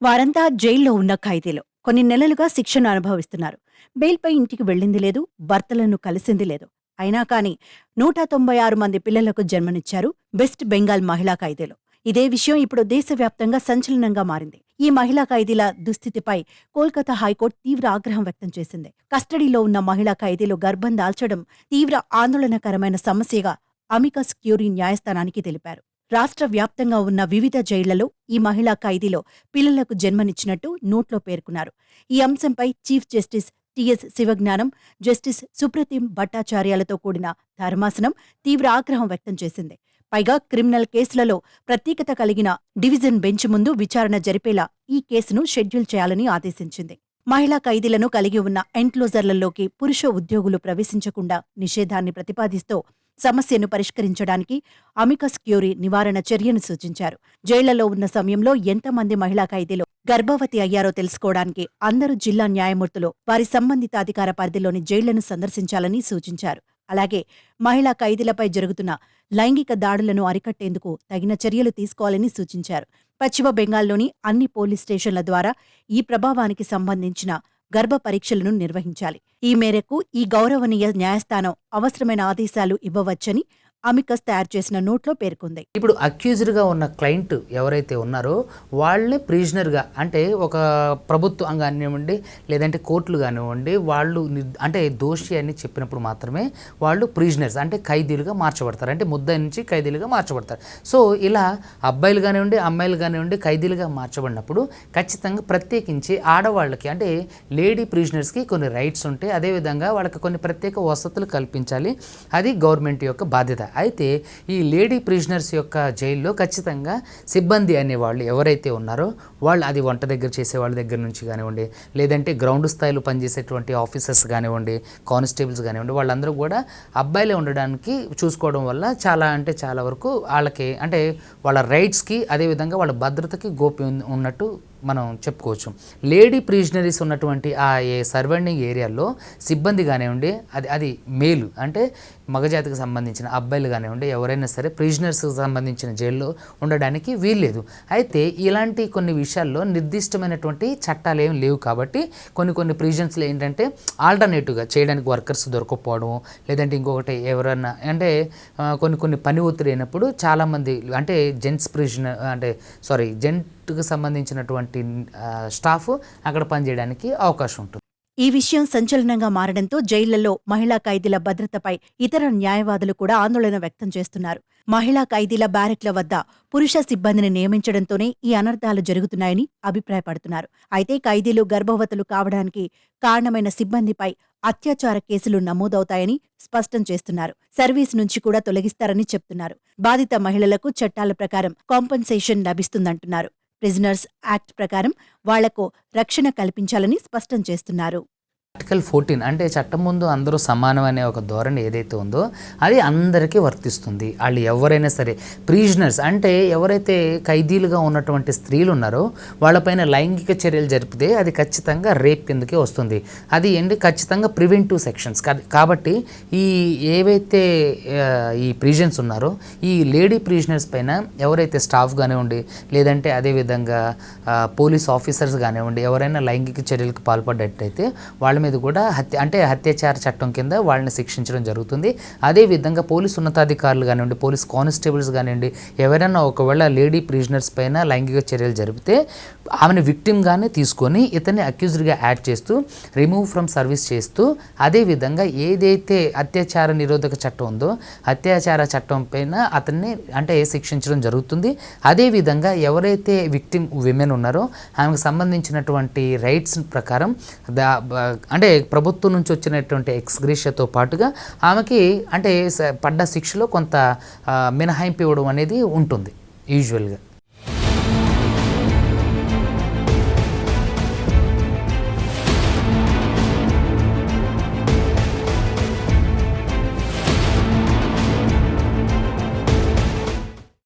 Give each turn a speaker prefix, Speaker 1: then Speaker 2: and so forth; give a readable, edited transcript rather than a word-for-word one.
Speaker 1: వారంతా జైల్లో ఉన్న ఖైదీలు. కొన్ని నెలలుగా శిక్షను అనుభవిస్తున్నారు. బెయిల్‌పై ఇంటికి వెళ్ళింది లేదు, భర్తలను కలిసింది లేదు. అయినా కానీ 196 మంది పిల్లలకు జన్మనిచ్చారు వెస్ట్ బెంగాల్ మహిళా ఖైదీలు. ఇదే విషయం ఇప్పుడు దేశవ్యాప్తంగా సంచలనంగా మారింది. ఈ మహిళా ఖైదీల దుస్థితిపై కోల్కతా హైకోర్టు తీవ్ర ఆగ్రహం వ్యక్తం చేసింది. కస్టడీలో ఉన్న మహిళా ఖైదీలు గర్భం దాల్చడం తీవ్ర ఆందోళనకరమైన సమస్యగా అమికస్ క్యూరీ న్యాయస్థానానికి తెలిపారు. రాష్ట్ర వ్యాప్తంగా ఉన్న వివిధ జైళ్లలో ఈ మహిళా ఖైదీలో పిల్లలకు జన్మనిచ్చినట్టు నోట్లో పేర్కొన్నారు. ఈ అంశంపై chief justice TS Sivagnanam, justice Supratim భట్టాచార్యాలతో కూడిన ధర్మాసనం తీవ్ర ఆగ్రహం వ్యక్తం చేసింది. పైగా క్రిమినల్ కేసులలో ప్రత్యేకత కలిగిన డివిజన్ బెంచ్ ముందు విచారణ జరిపేలా ఈ కేసును షెడ్యూల్ చేయాలని ఆదేశించింది. మహిళా ఖైదీలను కలిగి ఉన్న ఎన్క్లోజర్లలోకి పురుష ఉద్యోగులు ప్రవేశించకుండా నిషేధాన్ని ప్రతిపాదిస్తూ సమస్యను పరిష్కరించడానికి అమికస్ క్యూరీ నివారణ చర్యను సూచించారు. జైళ్లలో ఉన్న సమయంలో ఎంతమంది మహిళా ఖైదీలు గర్భవతి అయ్యారో తెలుసుకోవడానికి అందరూ జిల్లా న్యాయమూర్తులు వారి సంబంధిత అధికార పరిధిలోని జైళ్లను సందర్శించాలని సూచించారు. అలాగే మహిళా ఖైదీలపై జరుగుతున్న లైంగిక దాడులను అరికట్టేందుకు తగిన చర్యలు తీసుకోవాలని సూచించారు. పశ్చిమ బెంగాల్లోని అన్ని పోలీస్ స్టేషన్ల ద్వారా ఈ ప్రభావానికి సంబంధించిన గర్భ పరీక్షలను నిర్వహించాలి. ఈ మేరకు ఈ గౌరవనీయ న్యాయస్థానం అవసరమైన ఆదేశాలు ఇవ్వవచ్చని అమికస్ తయారు చేసిన నోట్లో పేర్కొంది.
Speaker 2: ఇప్పుడు అక్యూజ్డ్గా ఉన్న క్లయింట్ ఎవరైతే ఉన్నారో వాళ్ళని ప్రిజనర్గా, అంటే ఒక ప్రభుత్వం కానివ్వండి లేదంటే కోర్టులు కానివ్వండి, వాళ్ళు అంటే దోషి అని చెప్పినప్పుడు మాత్రమే వాళ్ళు ప్రిజనర్స్ అంటే ఖైదీలుగా మార్చబడతారు, అంటే ముద్దాయి నుంచి ఖైదీలుగా మార్చబడతారు. సో ఇలా అబ్బాయిలు కానివ్వండి అమ్మాయిలు కానివ్వండి ఖైదీలుగా మార్చబడినప్పుడు ఖచ్చితంగా ప్రత్యేకించి ఆడవాళ్ళకి అంటే లేడీ ప్రిజనర్స్కి కొన్ని రైట్స్ ఉంటాయి. అదేవిధంగా వాళ్ళకి కొన్ని ప్రత్యేక వసతులు కల్పించాలి. అది గవర్నమెంట్ యొక్క బాధ్యత. అయితే ఈ లేడీ ప్రిజనర్స్ యొక్క జైల్లో ఖచ్చితంగా సిబ్బంది అనేవాళ్ళు ఎవరైతే ఉన్నారో వాళ్ళు, అది వంట దగ్గర చేసే వాళ్ళ దగ్గర నుంచి కానివ్వండి లేదంటే గ్రౌండ్ స్థాయిలో పనిచేసేటువంటి ఆఫీసర్స్ కానివ్వండి, కానిస్టేబుల్స్ కానివ్వండి, వాళ్ళందరూ కూడా అబ్బాయిలే ఉండడానికి చూసుకోవడం వల్ల చాలా వరకు వాళ్ళకి అంటే వాళ్ళ రైట్స్కి అదేవిధంగా వాళ్ళ భద్రతకి గోప్యం ఉన్నట్టు మనం చెప్పుకోవచ్చు. లేడీ ప్రిజనరీస్ ఉన్నటువంటి ఆ సర్వైండింగ్ ఏరియాల్లో సిబ్బంది కానివ్వండి, అది మేలు అంటే మగజాతికి సంబంధించిన అబ్బాయిలు కానివ్వండి ఎవరైనా సరే ప్రిజనర్స్కి సంబంధించిన జైల్లో ఉండడానికి వీల్లేదు. అయితే ఇలాంటి కొన్ని విషయాల్లో నిర్దిష్టమైనటువంటి చట్టాలు ఏం లేవు కాబట్టి కొన్ని ప్రిజన్స్లో ఏంటంటే ఆల్టర్నేటివ్గా చేయడానికి వర్కర్స్ దొరకకపోవడం, లేదంటే ఇంకొకటి ఎవరైనా అంటే కొన్ని పని ఒత్తిడి అయినప్పుడు చాలామంది అంటే జెంట్కి సంబంధించినటువంటి స్టాఫ్ అక్కడ పనిచేయడానికి అవకాశం ఉంటుంది.
Speaker 1: ఈ విషయం సంచలనంగా మారడంతో జైళ్లలో మహిళా ఖైదీల భద్రతపై ఇతర న్యాయవాదులు కూడా ఆందోళన వ్యక్తం చేస్తున్నారు. మహిళా ఖైదీల బ్యారెక్ల వద్ద పురుష సిబ్బందిని నియమించడంతోనే ఈ అనర్థాలు జరుగుతున్నాయని అభిప్రాయపడుతున్నారు. అయితే ఖైదీలు గర్భవతులు కావడానికి కారణమైన సిబ్బందిపై అత్యాచార కేసులు నమోదవుతాయని స్పష్టం చేస్తున్నారు. సర్వీస్ నుంచి కూడా తొలగిస్తారని చెప్తున్నారు. బాధిత మహిళలకు చట్టాల ప్రకారం కాంపెన్సేషన్ లభిస్తుందంటున్నారు. ప్రిజనర్స్ యాక్ట్ ప్రకారం వాళ్లకు రక్షణ కల్పించాలని స్పష్టం చేస్తున్నారు.
Speaker 2: ఆర్టికల్ 14 అంటే చట్టం ముందు అందరూ సమానం అనే ఒక ధోరణి ఏదైతే ఉందో అది అందరికీ వర్తిస్తుంది. వాళ్ళు ఎవరైనా సరే ప్రిజనర్స్ అంటే ఎవరైతే ఖైదీలుగా ఉన్నటువంటి స్త్రీలు ఉన్నారో వాళ్ళపైన లైంగిక చర్యలు జరిపితే అది ఖచ్చితంగా రేప్ కిందకే వస్తుంది. అది ఏంటి ఖచ్చితంగా ప్రివెంటివ్ సెక్షన్స్ కాబట్టి ఏవైతే ఈ ప్రిజన్స్ ఉన్నారో ఈ లేడీ ప్రిజనర్స్ పైన ఎవరైతే స్టాఫ్ కానివ్వండి లేదంటే అదేవిధంగా పోలీస్ ఆఫీసర్స్ కానివ్వండి ఎవరైనా లైంగిక చర్యలకు పాల్పడ్డట్టయితే వాళ్ళ మీద కూడా హత్యాచార చట్టం కింద వాళ్ళని శిక్షించడం జరుగుతుంది. అదేవిధంగా పోలీసు ఉన్నతాధికారులు కానివ్వండి పోలీస్ కానిస్టేబుల్స్ కానివ్వండి ఎవరైనా ఒకవేళ లేడీ ప్రిజనర్స్ పైన లైంగిక చర్యలు జరిపితే ఆమెను విక్టిమ్గానే తీసుకొని ఇతన్ని అక్యూజ్డ్గా యాడ్ చేస్తూ రిమూవ్ ఫ్రమ్ సర్వీస్ చేస్తూ అదేవిధంగా ఏదైతే అత్యాచార నిరోధక చట్టం ఉందో అత్యాచార చట్టం పైన అతన్ని అంటే శిక్షించడం జరుగుతుంది. అదేవిధంగా ఎవరైతే విక్టిమ్ విమెన్ ఉన్నారో ఆమెకు సంబంధించినటువంటి రైట్స్ ప్రకారం అంటే ప్రభుత్వం నుంచి వచ్చినటువంటి ఎక్స్గ్రేషియాతో పాటుగా ఆమెకి అంటే పడ్డ శిక్షలో కొంత మినహాయింపు ఇవ్వడం అనేది ఉంటుంది యూజువల్గా.